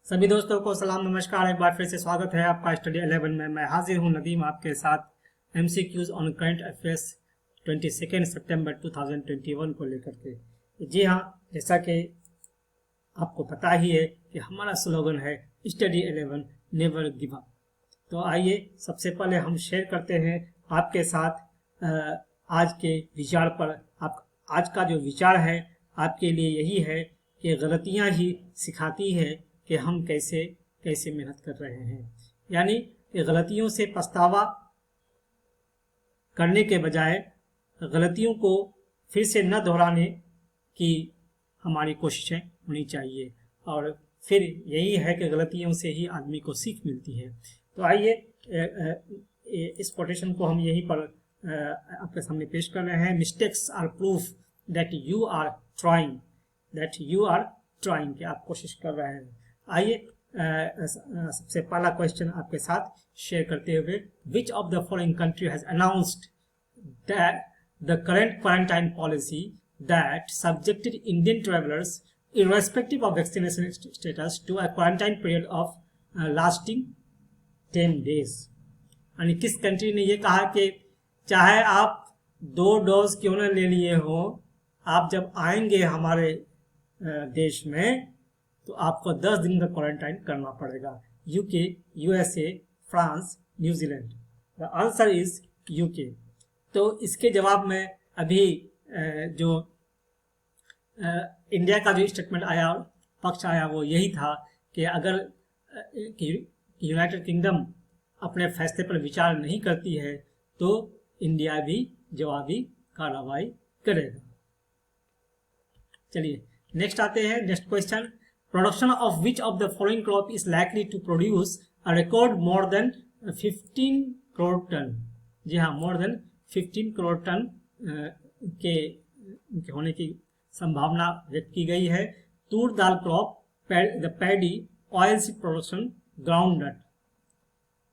सभी दोस्तों को सलाम नमस्कार। एक बार फिर से स्वागत है आपका स्टडी 11 में। मैं हाजिर हूं नदीम आपके साथ एमसीक्यूज ऑन करंट अफेयर्स 22 सितंबर 2021 को लेकर के। जी हाँ, जैसा कि आपको पता ही है कि हमारा स्लोगन है स्टडी 11 नेवर गिव अप। तो आइए सबसे पहले हम शेयर करते हैं आपके साथ आज के विचार पर। आप आज का जो विचार है आपके लिए यही है कि गलतियां ही सिखाती है कि हम कैसे कैसे मेहनत कर रहे हैं। यानी गलतियों से पछतावा करने के बजाय गलतियों को फिर से न दोहराने की हमारी कोशिशें होनी चाहिए, और फिर यही है कि गलतियों से ही आदमी को सीख मिलती है। तो आइए इस कोटेशन को हम यहीं पर आपके सामने पेश कर रहे हैं। Mistakes are proof that you are trying, कि आप कोशिश कर रहे हैं। आइए सबसे पहला क्वेश्चन आपके साथ शेयर करते हुए, विच of the following country has announced that the current quarantine policy that subjected Indian travellers irrespective of vaccination status to a quarantine period of lasting 10 days। यानी किस कंट्री ने ये कहा कि चाहे आप 2 डोज क्यों न ले लिए हो, आप जब आएंगे हमारे देश में तो आपको 10 दिन का क्वारंटाइन करना पड़ेगा। UK, USA, France, New Zealand. The answer is UK. तो इसके जवाब में अभी जो इंडिया का जो स्टेटमेंट आया, पक्ष आया, वो यही था कि अगर यूनाइटेड किंगडम अपने फैसले पर विचार नहीं करती है तो इंडिया भी जवाबी कार्रवाई करेगा। चलिए नेक्स्ट आते हैं। Next question, production of which of the following crop is likely to produce a record more than 15 crore tonne. जी हाँ, मोर देन 15 करोड़ टन के होने की संभावना व्यक्त की गई है। Toor dal crop, the paddy, oil seed production, groundnut.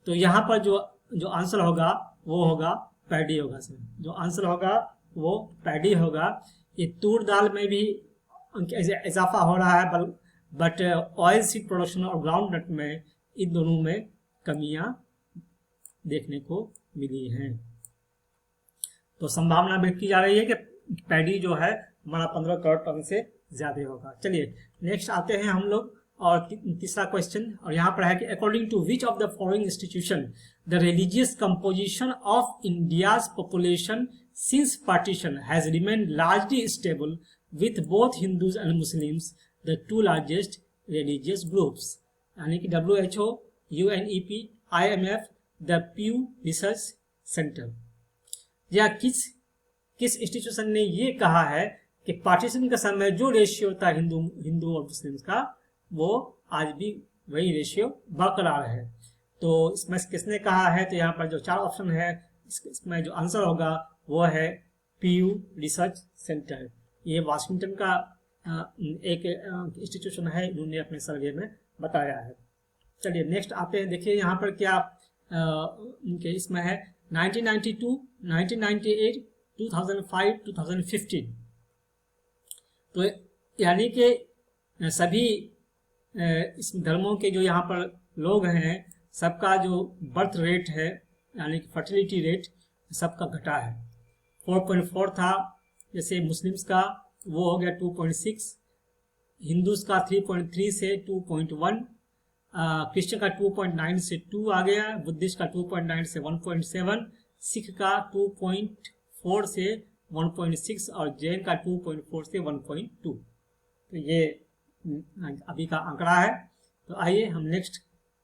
तो यहाँ पर जो आंसर होगा वो होगा पैडी होगा सर। जो आंसर होगा वो पैडी होगा। ये तूर दाल में भी इजाफा हो रहा है, बट ऑयल सीड प्रोडक्शन और ग्राउंड नट में इन दोनों में कमियां देखने को मिली हैं। तो संभावना व्यक्त की जा रही है कि पैडी जो है हमारा 15 करोड़ टन से ज्यादा होगा। चलिए नेक्स्ट आते हैं हम लोग, और तीसरा क्वेश्चन, और यहाँ पर है कि according to which of the following institution the religious composition of India's population since partition has remained largely stable with both Hindus and Muslims, the two largest religious groups. यानी कि WHO, UNEP, IMF, the Pew Research Center. या किस institution ने ये कहा है कि partition के समय जो रेशियो था हिंदू और मुस्लिम्स का, वो आज भी वही रेशियो बरकरार है। तो इसमें किसने कहा है? तो यहाँ पर जो 4 ऑप्शन है, इसमें जो आंसर होगा वो है पीयू रिसर्च सेंटर। ये वाशिंगटन का एक इंस्टीट्यूशन है, इन्होंने अपने सर्वे में बताया है। चलिए नेक्स्ट आते हैं। देखिए यहाँ पर क्या इनके इसमें है 1992, 1998, 2005, 2015। तो यानी कि सभी इस धर्मों के जो यहाँ पर लोग हैं, सबका जो बर्थ रेट है यानी कि फर्टिलिटी रेट सबका घटा है। 4.4 था, जैसे मुस्लिम्स का वो हो गया 2.6, हिंदूज का 3.3 से 2.1, क्रिश्चियन का 2.9 से 2 आ गया, बुद्धिस्ट का 2.9 से 1.7, सिख का 2.4 से 1.6 और जैन का 2.4 से 1.2। तो ये अभी का आंकड़ा है। तो आइए हम नेक्स्ट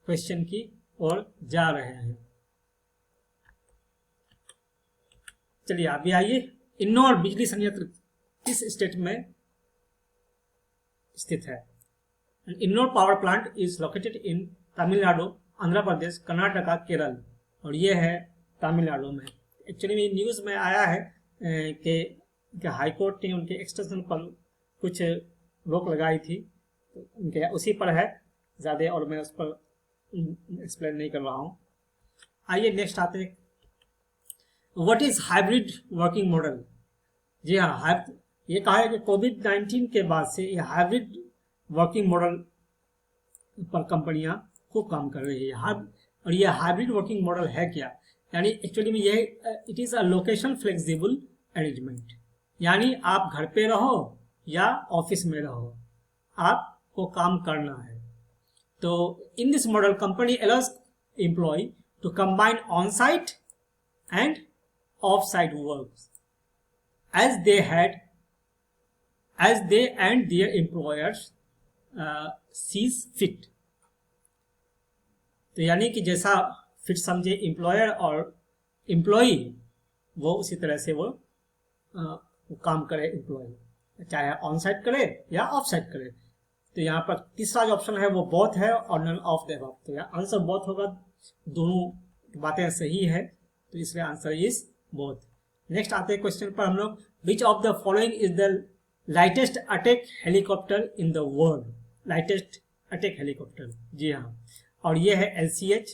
क्वेश्चन की ओर जा रहे हैं। चलिए अभी आइए, इन्नौर बिजली संयंत्र किस स्टेट में स्थित है? Ennore power plant is located in Tamil Nadu, Andhra Pradesh, Karnataka, Kerala, और ये है तमिलनाडु में। एक्चुअली में न्यूज में आया है कि हाई कोर्ट ने उनके एक्सटेंशन पर कुछ रोक लगाई थी, तो उनके उसी पर है ज़्यादा, और मैं उस पर एक्सप्लेन नहीं कर रहा हूँ। आइए नेक्स्ट आते हैं। What is hybrid working model? जी हाँ, ये कहा है कि कोविड-19 के बाद से ये हाइब्रिड वर्किंग मॉडल पर कंपनियां खूब काम कर रही है। और ये हाइब्रिड वर्किंग मॉडल है क्या, यानी एक्चुअली में ये it is a location flexible arrangement, यानी आप घर पे रहो या ऑफिस में रहो, आपको काम करना है। तो in this model company allows employ to combine on site and off site work as they and their employers sees fit। तो यानी कि जैसा फिट समझे एम्प्लॉयर और एम्प्लॉई, वो उसी तरह से वो काम करे, एम्प्लॉय चाहे ऑन साइट करे या ऑफ साइट करे। तो यहाँ पर तीसरा जो ऑप्शन है वो बोथ है और नन ऑफ द अबव। तो यहाँ आंसर बोथ होगा, दोनों बातें सही है, तो इसलिए आंसर इज बोथ। नेक्स्ट आते हैं क्वेश्चन पर हम लोग, which of the following is the lightest attack helicopter in the world. Lightest attack helicopter, जी हाँ, और ये है LCH,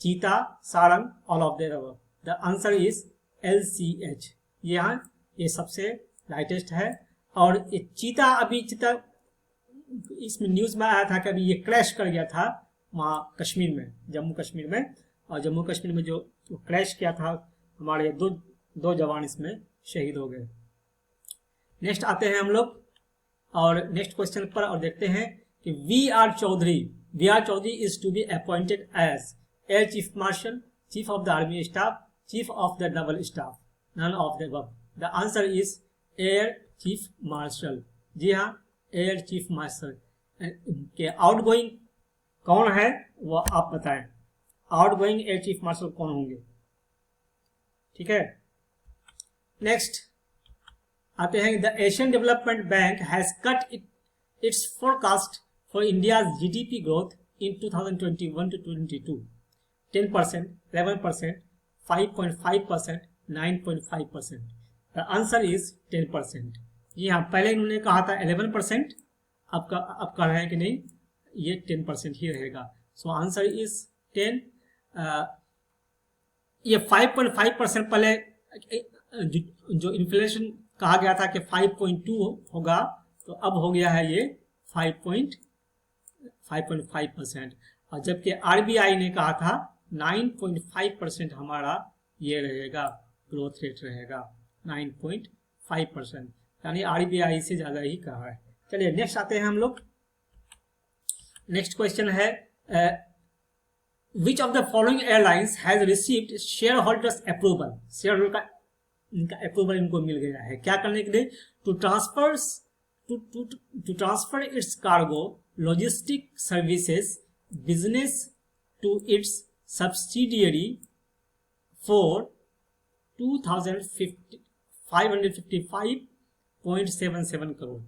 Cheetah, Sarang, all of the above. The answer is LCH। ये सबसे लाइटेस्ट है। और ये चीता, अभी चीता इसमें न्यूज में आया था कि अभी ये क्रैश कर गया था वहाँ कश्मीर में, जम्मू कश्मीर में, और जम्मू कश्मीर में जो क्रैश किया था, हमारे दो जवान इसमें शहीद हो गए। नेक्स्ट आते हैं हम लोग और नेक्स्ट क्वेश्चन पर और देखते हैं कि V R Chaudhari is to be appointed as air chief marshal, chief of the army staff, chief of the naval staff, none of the above. The answer is air chief marshal. जी हाँ, air chief marshal के outgoing कौन है वो आप बताएं, outgoing air chief martial कौन होंगे, ठीक है। नेक्स्ट आते हैं, the Asian development bank has cut it's forecast for India's GDP growth in 2021 to 22, 10%, 11%, 5.5%, 9.5%। The answer is 10%। जी हाँ, पहले इन्होंने कहा था 11%, अब कह रहे हैं कि नहीं, ये 10% ही रहेगा। So answer is 10। ये 5.5% पहले जो इन्फ्लेशन कहा गया था कि 5.2 होगा, तो अब हो गया है ये 5.5%, और जबकि RBI ने कहा था 9.5% हमारा ये रहेगा, ग्रोथ रेट रहेगा 9.5%, यानी RBI से ज़्यादा ही कहा है। चलिए नेक्स्ट आते हैं हम लोग। नेक्स्ट क्वेश्चन है, विच of the following airlines has received share holders approval. Share holder का इनका अप्रूवल इनको मिल गया है क्या करने के लिए, to transfer its cargo logistic services business to its subsidiary for 2,555.77 crore.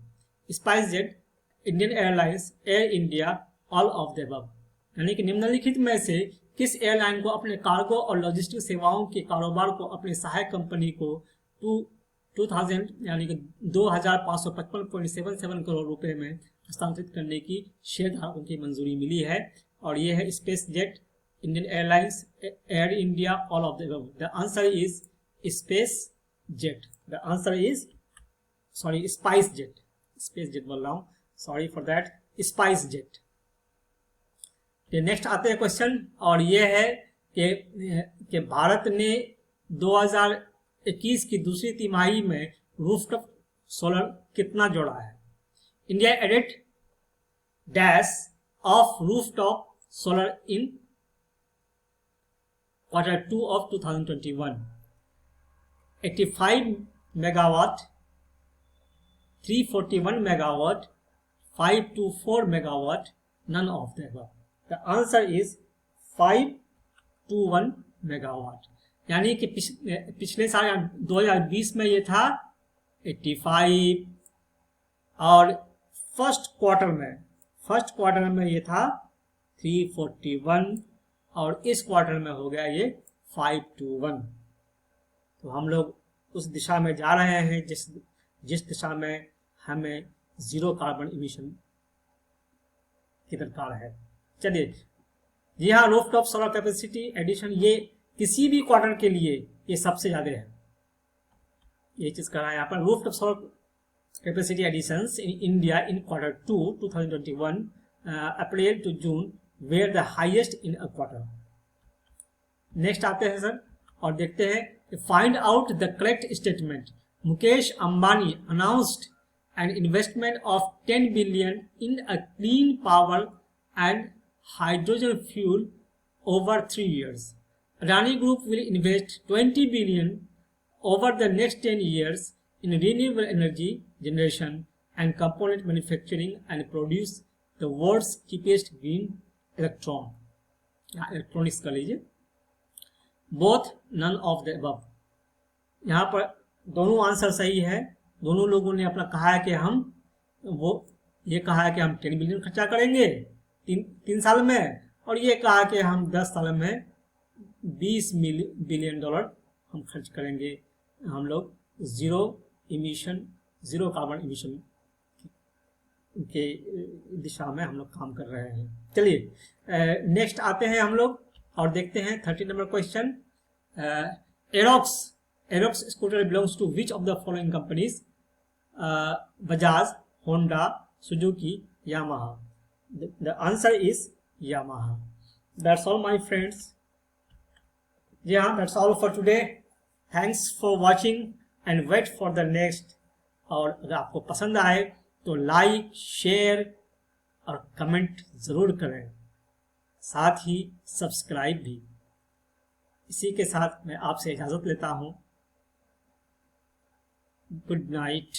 SpiceJet, Indian Airlines, Air India, all of the above. यानी कि निम्नलिखित में से किस एयरलाइन को अपने कार्गो और लॉजिस्टिक सेवाओं के कारोबार को अपने सहायक कंपनी को 2000 यानी कि 2,555.77 करोड़ रुपए में हस्तांतरित करने की शेयरधारकों की मंजूरी मिली है, और ये है space jet, Indian Airlines, Air India, all of the above. The answer is space jet. The answer is spice jet बोल रहा हूँ, sorry for that, spice jet. Next आते हैं क्वेश्चन, और ये है कि भारत ने 2021 की दूसरी तिमाही में रूफटॉप सोलर कितना जोड़ा है। India added dash of rooftop solar in Q2 of 2021, 85 megawatt, 341 megawatt, 524 megawatt, none of the above। The answer is 521 megawatt. यानी कि पिछले साल 2020 में ये था 85, और फर्स्ट क्वार्टर में ये था 341, और इस क्वार्टर में हो गया ये 521। तो हम लोग उस दिशा में जा रहे हैं जिस दिशा में हमें जीरो कार्बन इमिशन की दरकार है। चलिए, जी हाँ, रूफटॉप सोलर कैपेसिटी एडिशन ये किसी भी क्वार्टर के लिए ये सबसे ज्यादा है, ये चीज कर रहा है यहाँ पर। Rooftop solar capacity additions in India in Q2 2021 April to June were the highest in a quarter. Next आते हैं सर और देखते हैं find out the correct statement. Mukesh Ambani announced an investment of 10 billion in a clean power and hydrogen fuel over 3 years. Adani Group will invest 20 billion over the next 10 years in renewable energy generation and component manufacturing and produce the world's cheapest green electronics कर लीजिए। Both none of the above। यहाँ पर दोनों answer सही है। दोनों लोगों ने अपना कहा है कि हम ये कहा है कि हम 10 बिलियन खर्चा करेंगे तीन साल में, और ये कहा कि हम 10 साल में 20 बिलियन डॉलर हम खर्च करेंगे। हम लोग जीरो कार्बन इमिशन के दिशा में हम लोग काम कर रहे हैं। चलिए नेक्स्ट आते हैं हम लोग और देखते हैं 30 number question. Aerox scooter belongs to which of the following companies? Bajaj, Honda, Suzuki, Yamaha. The answer is Yamaha. That's all my friends. जी हाँ, that's all for today. Thanks for watching and wait for the next. और अगर आपको पसंद आए तो like, share और comment ज़रूर करें, साथ ही सब्सक्राइब भी। इसी के साथ मैं आपसे इजाज़त लेता हूँ। Good night.